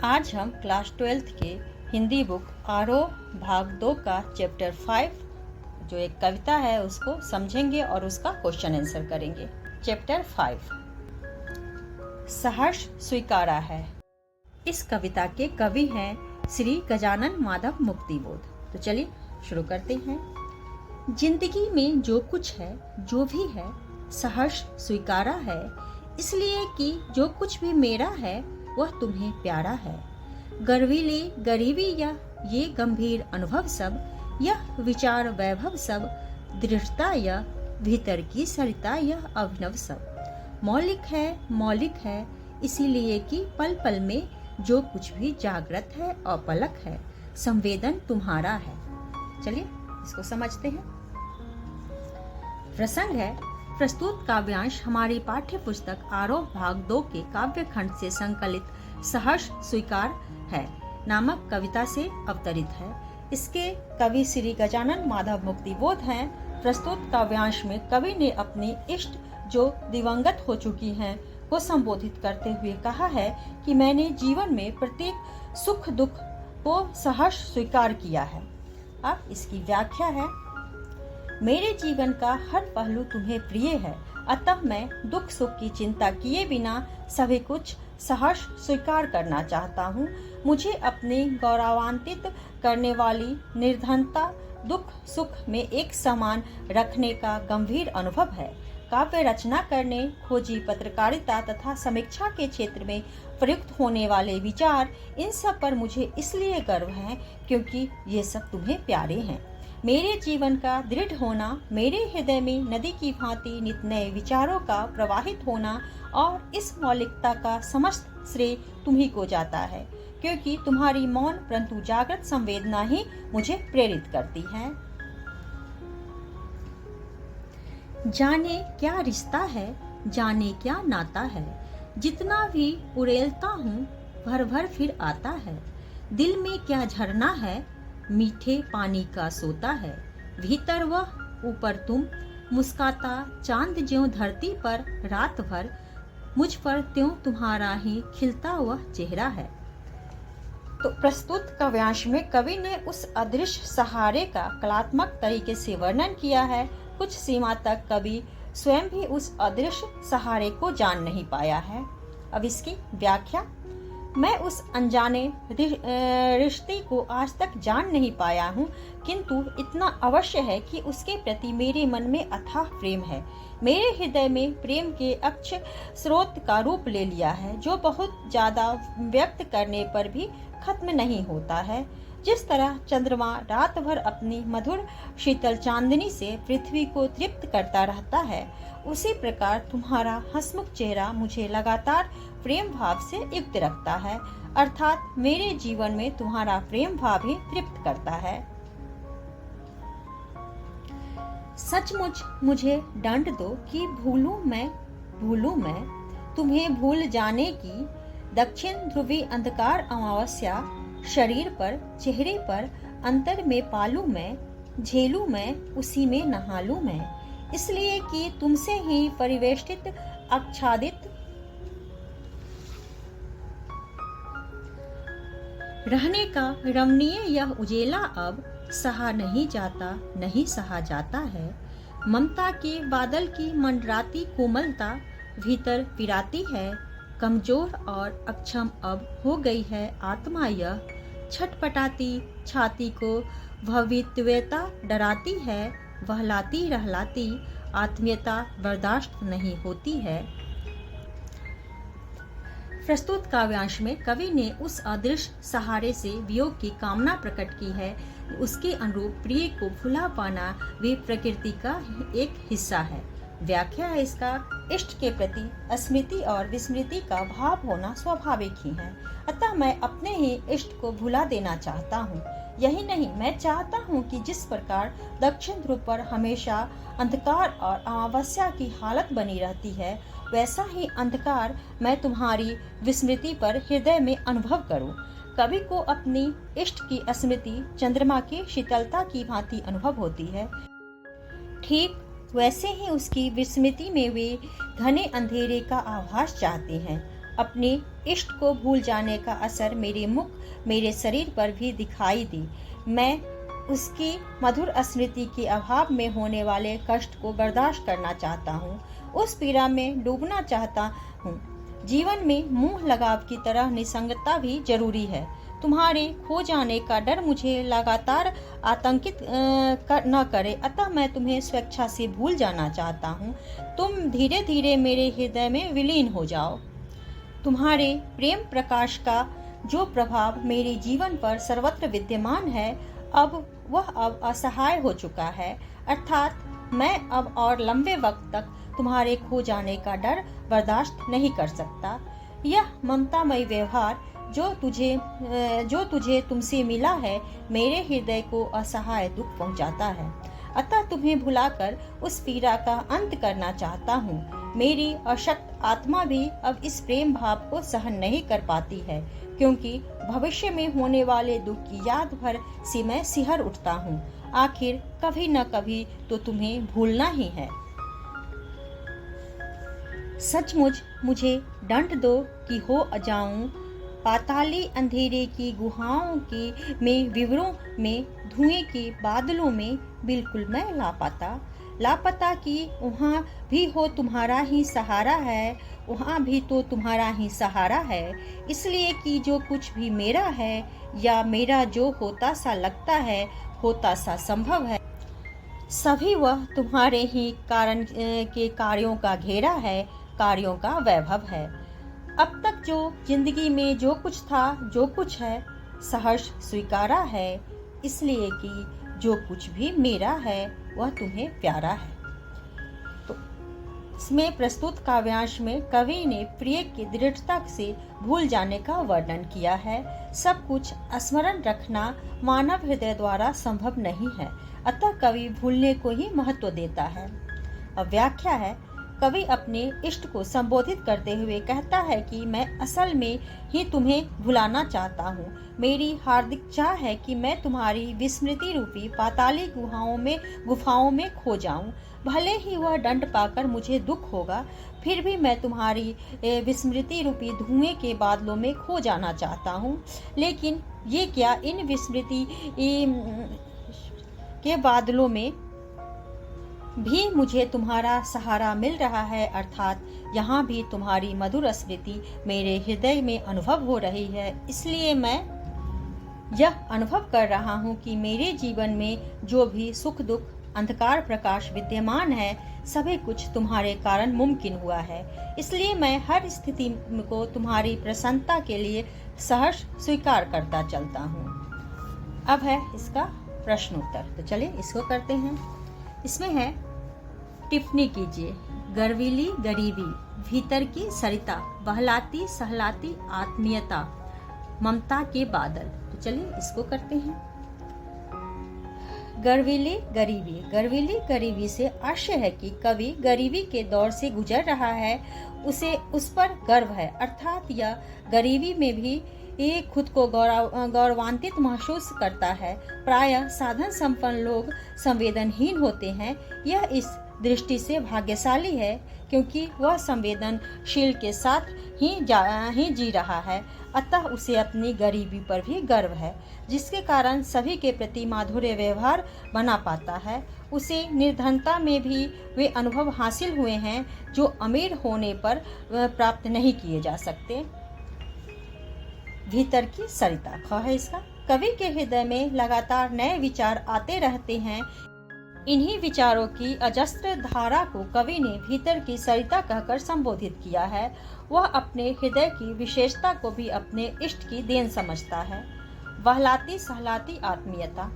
आज हम class 12th के हिंदी बुक आरोह भाग 2 का चैप्टर 5 जो एक कविता है उसको समझेंगे और उसका क्वेश्चन आंसर करेंगे। चैप्टर 5 सहर्ष स्वीकारा है। इस कविता के कवि हैं श्री गजानन माधव मुक्तिबोध। तो चलिए शुरू करते हैं। जिंदगी में जो कुछ है, जो भी है, सहर्ष स्वीकारा है, इसलिए कि जो कुछ भी मेरा है वह तुम्हें प्यारा है। गर्वीली गरीबी या ये गंभीर अनुभव सब, यह विचार वैभव सब, दृढ़ता यह भीतर की सरिता यह अभिनव सब, मौलिक है इसीलिए कि पल पल में जो कुछ भी जागृत है और पलक है, संवेदन तुम्हारा है। चलिए इसको समझते हैं। प्रसंग है प्रस्तुत काव्यांश हमारी पाठ्य पुस्तक आरोह भाग 2 के काव्य खंड से संकलित सहर्ष स्वीकार है नामक कविता से अवतरित है। इसके कवि श्री गजानन माधव मुक्तिबोध हैं। प्रस्तुत काव्यांश में कवि ने अपनी इष्ट जो दिवंगत हो चुकी हैं को संबोधित करते हुए कहा है कि मैंने जीवन में प्रत्येक सुख दुख को सहर्ष स्वीकार किया है। अब इसकी व्याख्या है। मेरे जीवन का हर पहलू तुम्हें प्रिय है, अतः मैं दुख सुख की चिंता किए बिना सभी कुछ सहर्ष स्वीकार करना चाहता हूँ। मुझे अपने गौरवान्वित करने वाली निर्धनता दुख सुख में एक समान रखने का गंभीर अनुभव है। काव्य रचना करने, खोजी पत्रकारिता तथा समीक्षा के क्षेत्र में प्रयुक्त होने वाले विचार, इन सब पर मुझे इसलिए गर्व है क्योंकि ये सब तुम्हें प्यारे हैं। मेरे जीवन का दृढ़ होना, मेरे हृदय में नदी की भांति नित नए विचारों का प्रवाहित होना और इस मौलिकता का समस्त श्रेय तुम्ही को जाता है, क्योंकि तुम्हारी मौन परंतु जागृत संवेदना ही मुझे प्रेरित करती है। जाने क्या रिश्ता है, जाने क्या नाता है, जितना भी उड़ेलता हूँ भर भर फिर आता है। दिल में क्या झरना है, मीठे पानी का सोता है। भीतर वह, ऊपर तुम, मुस्काता चांद ज्यों धरती पर रात भर, मुझ पर त्यों तुम्हारा ही खिलता हुआ चेहरा है। तो प्रस्तुत काव्यांश में कवि ने उस अदृश्य सहारे का कलात्मक तरीके से वर्णन किया है। कुछ सीमा तक कवि स्वयं भी उस अदृश्य सहारे को जान नहीं पाया है। अब इसकी व्याख्या। मैं उस अनजाने रिश्ते को आज तक जान नहीं पाया हूँ, किंतु इतना अवश्य है कि उसके प्रति मेरे मन में अथाह प्रेम है। मेरे हृदय में प्रेम के अक्ष स्रोत का रूप ले लिया है, जो बहुत ज्यादा व्यक्त करने पर भी खत्म नहीं होता है। जिस तरह चंद्रमा रात भर अपनी मधुर शीतल चांदनी से पृथ्वी को तृप्त करता रहता है, उसी प्रकार तुम्हारा हंसमुख चेहरा मुझे लगातार प्रेम भाव से युक्त रखता है, अर्थात मेरे जीवन में तुम्हारा प्रेम भाव ही तृप्त करता है। सचमुच मुझे दंड दो कि भूलूं मैं तुम्हें भूल जाने की। दक्षिण ध्रुवी अंधकार अमावस्या शरीर पर चेहरे पर अंतर में पालू मैं, झेलू मैं उसी में नहालू मैं, इसलिए कि तुमसे ही परिवेष्टित आच्छादित रहने का रमणीय यह उजेला अब सहा नहीं जाता, नहीं सहा जाता है। ममता के बादल की मंडराती कोमलता भीतर पिराती है। कमजोर और अक्षम अब हो गई है आत्मा यह, छटपटाती छाती को भवितव्यता डराती है। वहलाती रहलाती आत्मीयता बर्दाश्त नहीं होती है। प्रस्तुत काव्यांश में कवि ने उस अदृश्य सहारे से वियोग की कामना प्रकट की है। उसके अनुरूप प्रिय को भुला पाना भी प्रकृति का एक हिस्सा है। व्याख्या है इसका। इष्ट के प्रति स्मृति और विस्मृति का भाव होना स्वाभाविक ही है, अतः मैं अपने ही इष्ट को भुला देना चाहता हूँ। यही नहीं, मैं चाहता हूँ कि जिस प्रकार दक्षिण ध्रुव पर हमेशा अंधकार और अमावस्या की हालत बनी रहती है, वैसा ही अंधकार मैं तुम्हारी विस्मृति पर हृदय में अनुभव करूँ। कवि को अपनी इष्ट की स्मृति चंद्रमा की शीतलता की भांति अनुभव होती है। ठीक वैसे ही उसकी विस्मृति में वे घने अंधेरे का आभास चाहते हैं। अपने इष्ट को भूल जाने का असर मेरे मुख, मेरे शरीर पर भी दिखाई दी। मैं उसकी मधुर स्मृति के अभाव में होने वाले कष्ट को बर्दाश्त करना चाहता हूँ, उस पीड़ा में डूबना चाहता हूँ। जीवन में मुंह लगाव की तरह निसंगता भी जरूरी है। तुम्हारे खो जाने का डर मुझे लगातार आतंकित न करे, अतः मैं तुम्हें स्वेच्छा से भूल जाना चाहता हूँ। तुम धीरे धीरे मेरे हृदय में विलीन हो जाओ। तुम्हारे प्रेम प्रकाश का जो प्रभाव मेरे जीवन पर सर्वत्र विद्यमान है, अब असहाय हो चुका है। अर्थात मैं अब और लंबे वक्त तक तुम्हारे खो जाने का डर बर्दाश्त नहीं कर सकता। यह ममतामयी व्यवहार जो तुझे तुमसे मिला है, मेरे हृदय को असहाय दुख पहुंचाता है। अतः तुम्हें भुलाकर उस पीड़ा का अंत करना चाहता हूँ। मेरी अशक्त आत्मा भी अब इस प्रेम भाव को सहन नहीं कर पाती है, क्योंकि भविष्य में होने वाले दुख की याद भर से मैं सिहर उठता हूँ। आखिर कभी न कभी तो तुम्हें भूलना ही है। सचमुच मुझे दंड दो कि हो जाऊं पाताली अंधेरे की गुहाओं की में विवरों में, धुएं के बादलों में, बिल्कुल मैं लापता कि वहाँ भी हो तुम्हारा ही सहारा है, वहाँ भी तो तुम्हारा ही सहारा है। इसलिए कि जो कुछ भी मेरा है या मेरा जो होता सा लगता है, होता सा संभव है, सभी वह तुम्हारे ही कारण के कार्यों का घेरा है, कार्यों का वैभव है। अब तक जो जिंदगी में जो कुछ था, जो कुछ है, सहर्ष स्वीकारा है, इसलिए कि जो कुछ भी मेरा है वह तुम्हें प्यारा है। तो इसमें प्रस्तुत काव्यांश में कवि ने प्रिय की दृढ़ता से भूल जाने का वर्णन किया है। सब कुछ स्मरण रखना मानव हृदय द्वारा संभव नहीं है, अतः कवि भूलने को ही महत्व देता है। अब व्याख्या है। कवि अपने इष्ट को संबोधित करते हुए कहता है कि मैं असल में ही तुम्हें भुलाना चाहता हूँ। मेरी हार्दिक चाह है कि मैं तुम्हारी विस्मृति रूपी पाताली गुफाओं में खो जाऊं। भले ही वह दंड पाकर मुझे दुख होगा, फिर भी मैं तुम्हारी विस्मृति रूपी धुएं के बादलों में खो जाना चाहता हूँ। लेकिन ये क्या, इन विस्मृति के बादलों में भी मुझे तुम्हारा सहारा मिल रहा है, अर्थात यहाँ भी तुम्हारी मधुर स्मृति मेरे हृदय में अनुभव हो रही है। इसलिए मैं यह अनुभव कर रहा हूँ कि मेरे जीवन में जो भी सुख दुख, अंधकार प्रकाश विद्यमान है, सभी कुछ तुम्हारे कारण मुमकिन हुआ है। इसलिए मैं हर स्थिति को तुम्हारी प्रसन्नता के लिए सहर्ष स्वीकार करता चलता हूँ। अब है इसका प्रश्न उत्तर, तो चलिए इसको करते हैं। इसमें है, टिप्पणी कीजिए। गर्वीली गरीबी, भीतर की सरिता, बहलाती सहलाती आत्मीयता, ममता के बादल। तो चलिए इसको करते हैं। गर्वीली गरीबी से आशय है कि कवि गरीबी के दौर से गुजर रहा है, उसे उस पर गर्व है, अर्थात यह गरीबी में भी ये खुद को गौरवान्वित महसूस करता है। प्रायः साधन संपन्न लोग संवेदनहीन होते हैं। यह इस दृष्टि से भाग्यशाली है क्योंकि वह संवेदनशील के साथ ही जी रहा है, अतः उसे अपनी गरीबी पर भी गर्व है, जिसके कारण सभी के प्रति माधुर्य व्यवहार बना पाता है। उसे निर्धनता में भी वे अनुभव हासिल हुए हैं जो अमीर होने पर प्राप्त नहीं किए जा सकते। भीतर की सरिता ख है इसका। कवि के हृदय में लगातार नए विचार आते रहते हैं। इन्हीं विचारों की अजस्त्र धारा को कवि ने भीतर की सरिता कहकर संबोधित किया है। वह अपने हृदय की विशेषता को भी अपने इष्ट की देन समझता है। बहलाती सहलाती आत्मीयता,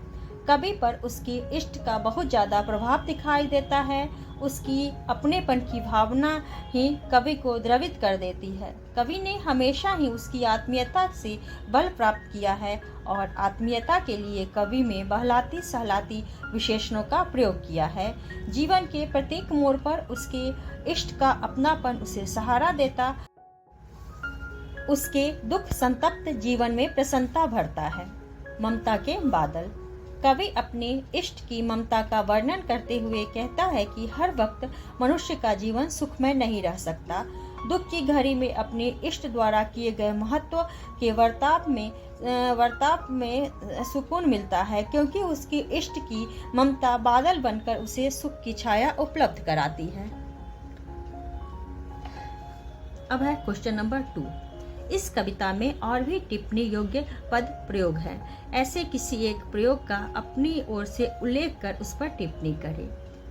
कवि पर उसकी इष्ट का बहुत ज्यादा प्रभाव दिखाई देता है। उसकी अपनेपन की भावना ही कवि को द्रवित कर देती है। कवि ने हमेशा ही उसकी आत्मीयता से बल प्राप्त किया है और आत्मीयता के लिए कवि में बहलाती सहलाती विशेषणों का प्रयोग किया है। जीवन के प्रत्येक मोड़ पर उसके इष्ट का अपनापन उसे सहारा देता, उसके दुख संतप्त जीवन में प्रसन्नता भरता है। ममता के बादल, कवि अपने इष्ट की ममता का वर्णन करते हुए कहता है कि हर वक्त मनुष्य का जीवन सुखमय नहीं रह सकता। दुख की घड़ी में अपने इष्ट द्वारा किए गए महत्व के वर्ताप में सुकून मिलता है, क्योंकि उसकी इष्ट की ममता बादल बनकर उसे सुख की छाया उपलब्ध कराती है। अब है क्वेश्चन नंबर 2। इस कविता में और भी टिप्पणी योग्य पद प्रयोग है। ऐसे किसी एक प्रयोग का अपनी ओर से उल्लेख कर उस पर टिप्पणी करें।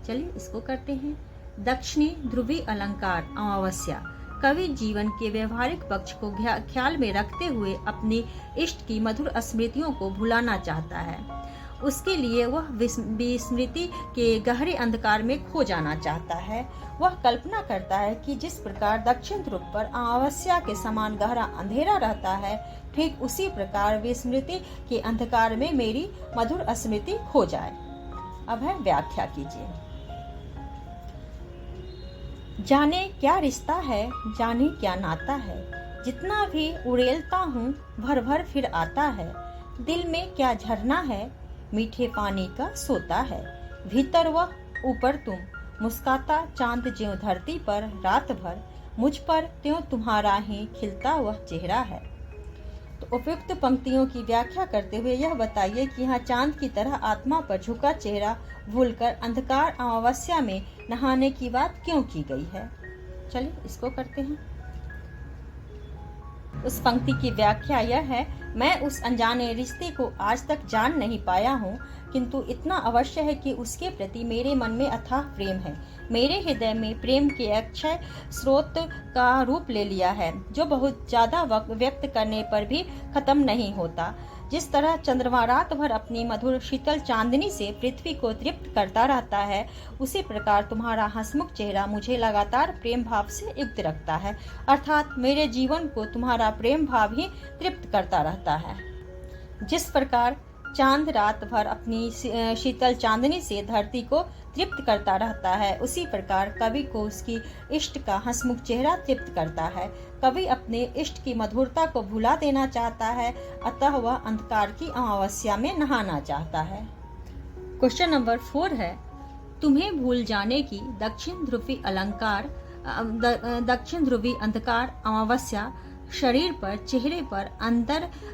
चलिए इसको करते हैं। दक्षिणी ध्रुवी अलंकार अमावस्या। कवि जीवन के व्यवहारिक पक्ष को ख्याल में रखते हुए अपनी इष्ट की मधुर स्मृतियों को भुलाना चाहता है। उसके लिए वह विस्मृति के गहरे अंधकार में खो जाना चाहता है। वह कल्पना करता है कि जिस प्रकार दक्षिण ध्रुव पर अमावस्या के समान गहरा अंधेरा रहता है, ठीक उसी प्रकार विस्मृति के अंधकार में मेरी मधुर स्मृति खो जाए। अब है व्याख्या कीजिए। जाने क्या रिश्ता है, जाने क्या नाता है, जितना भी उड़ेलता हूँ भर भर फिर आता है। दिल में क्या झरना है, मीठे पानी का सोता है। भीतर वह ऊपर तुम, मुस्काता चांद ज्यों धरती पर रात भर, मुझ पर त्यों तुम्हारा ही खिलता वह चेहरा है। तो उपयुक्त पंक्तियों की व्याख्या करते हुए यह बताइए कि यहाँ चांद की तरह आत्मा पर झुका चेहरा भूलकर अंधकार अमावस्या में नहाने की बात क्यों की गई है। चलिए इसको करते हैं। उस पंक्ति की व्याख्या यह है, मैं उस अनजाने रिश्ते को आज तक जान नहीं पाया हूँ, किंतु इतना अवश्य है कि उसके प्रति मेरे मन में अथाह प्रेम है। मेरे हृदय में प्रेम के अक्षय स्रोत का रूप ले लिया है, जो बहुत ज्यादा व्यक्त करने पर भी खत्म नहीं होता। जिस तरह चंद्रमा रात भर अपनी मधुर शीतल चांदनी से पृथ्वी को तृप्त करता रहता है, उसी प्रकार तुम्हारा हंसमुख चेहरा मुझे लगातार प्रेम भाव से युक्त रखता है। अर्थात मेरे जीवन को तुम्हारा प्रेम भाव ही तृप्त करता रहता है। जिस प्रकार चांद रात भर अपनी शीतल चांदनी से धरती को तृप्त करता रहता है, उसी प्रकार कवि को उसकी इष्ट का हंसमुख चेहरा तृप्त करता है। कवि अपने इष्ट की मधुरता को भुला देना चाहता है, अतः वह अंधकार की अमावस्या में नहाना चाहता है। क्वेश्चन नंबर 4 है, तुम्हें भूल जाने की दक्षिण ध्रुवी अंधकार अमावस्या शरीर पर, चेहरे पर,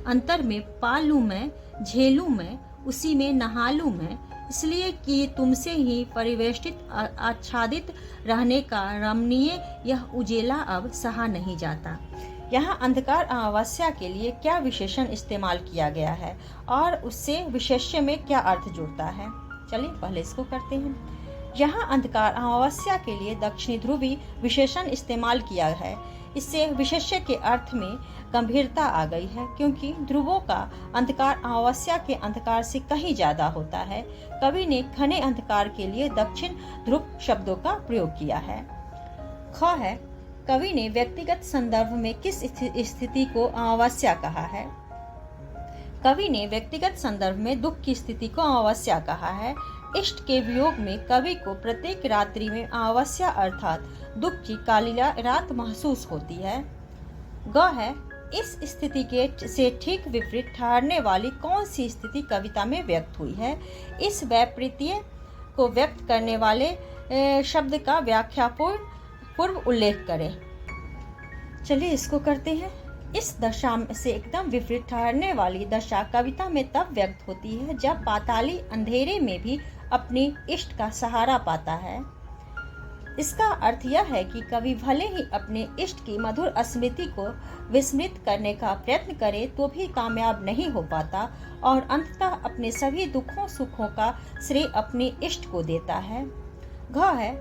अंतर में पालू मैं, झेलूं मैं, उसी में नहालूं मैं, इसलिए कि तुमसे ही परिवेष्टित आच्छादित रहने का रमणीय यह उजेला अब सहा नहीं जाता। यहाँ अंधकार अमावस्या के लिए क्या विशेषण इस्तेमाल किया गया है और उससे विशेष्य में क्या अर्थ जुड़ता है। चलिए पहले इसको करते हैं। यहाँ अंधकार अमावस्या के लिए दक्षिणी ध्रुवी विशेषण इस्तेमाल किया है। इससे विशेष्य के अर्थ में गंभीरता आ गई है, क्योंकि ध्रुवों का अंधकार अमावस्या के अंधकार से कहीं ज्यादा होता है। कवि ने घने अंधकार के लिए दक्षिण ध्रुव शब्दों का प्रयोग किया है। ख है, कवि ने व्यक्तिगत संदर्भ में किस स्थिति को अमावस्या कहा है। कवि ने व्यक्तिगत संदर्भ में दुख की स्थिति को अमावस्या कहा है। इष्ट के वियोग में कवि को प्रत्येक रात्रि में अमावस्या अर्थात दुख की काली रात महसूस होती है। ग है, इस स्थिति के से ठीक विपरीत ठहरने वाली कौन सी स्थिति कविता में व्यक्त हुई है। इस वैपरीत्य को व्यक्त करने वाले शब्द का व्याख्या पूर्व उल्लेख करें। चलिए इसको करते हैं। इस दशा से एकदम विपरीत ठहरने वाली दशा कविता में तब व्यक्त होती है जब पाताली अंधेरे में भी अपनी इष्ट का सहारा पाता है। इसका अर्थ यह है कि कवि भले ही अपने इष्ट की मधुर स्मृति को विस्मृत करने का प्रयत्न करे तो भी कामयाब नहीं हो पाता और अंततः अपने सभी दुखों सुखों का श्रेय अपने इष्ट को देता है। घ है,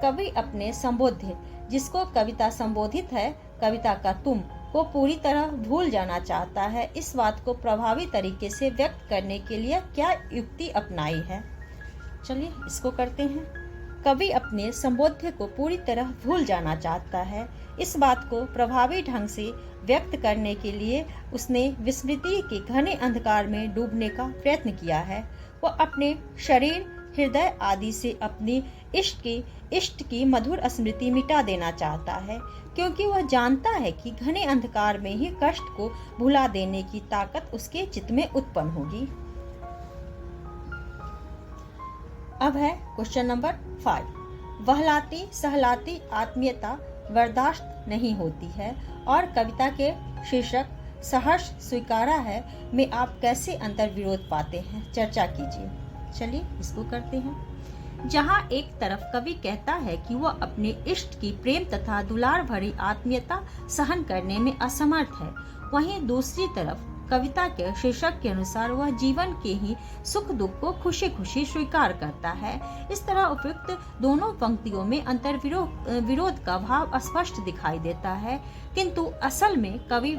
कवि अपने संबोध्य, जिसको कविता संबोधित है, कविता का तुम को पूरी तरह भूल जाना चाहता है। इस बात को प्रभावी तरीके से व्यक्त करने के लिए क्या युक्ति अपनाई है। चलिए इसको करते हैं। कवि अपने संबोध्य को पूरी तरह भूल जाना चाहता है। इस बात को प्रभावी ढंग से व्यक्त करने के लिए उसने विस्मृति के घने अंधकार में डूबने का प्रयत्न किया है। वह अपने शरीर, हृदय आदि से अपनी इष्ट की मधुर स्मृति मिटा देना चाहता है, क्योंकि वह जानता है कि घने अंधकार में ही कष्ट को भुला देने की ताकत उसके चित्त में उत्पन्न होगी। अब है क्वेश्चन नंबर 5। वहलाती सहलाती आत्मीयता बर्दाश्त नहीं होती है और कविता के शीर्षक सहर्ष स्वीकारा है में आप कैसे अंतर विरोध पाते हैं, चर्चा कीजिए। चलिए इसको करते हैं। जहाँ एक तरफ कवि कहता है कि वह अपने इष्ट की प्रेम तथा दुलार भरी आत्मीयता सहन करने में असमर्थ है, वहीं दूसरी तरफ कविता के शीर्षक के अनुसार वह जीवन के ही सुख दुख को खुशी खुशी स्वीकार करता है। इस तरह उपयुक्त दोनों पंक्तियों में अंतर विरोध का भाव स्पष्ट दिखाई देता है, किंतु असल में कवि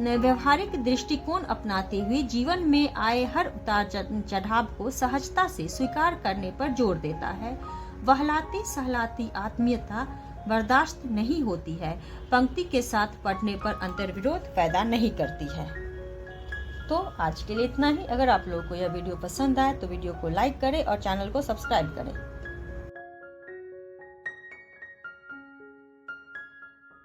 व्यवहारिक दृष्टिकोण अपनाते हुए जीवन में आए हर उतार चढ़ाव को सहजता से स्वीकार करने पर जोर देता है। वहलाती सहलाती आत्मीयता बर्दाश्त नहीं होती है, पंक्ति के साथ पढ़ने पर अंतर विरोध पैदा नहीं करती है। तो आज के लिए इतना ही। अगर आप लोगों को यह वीडियो पसंद आए तो वीडियो को लाइक करें और चैनल को सब्सक्राइब करें।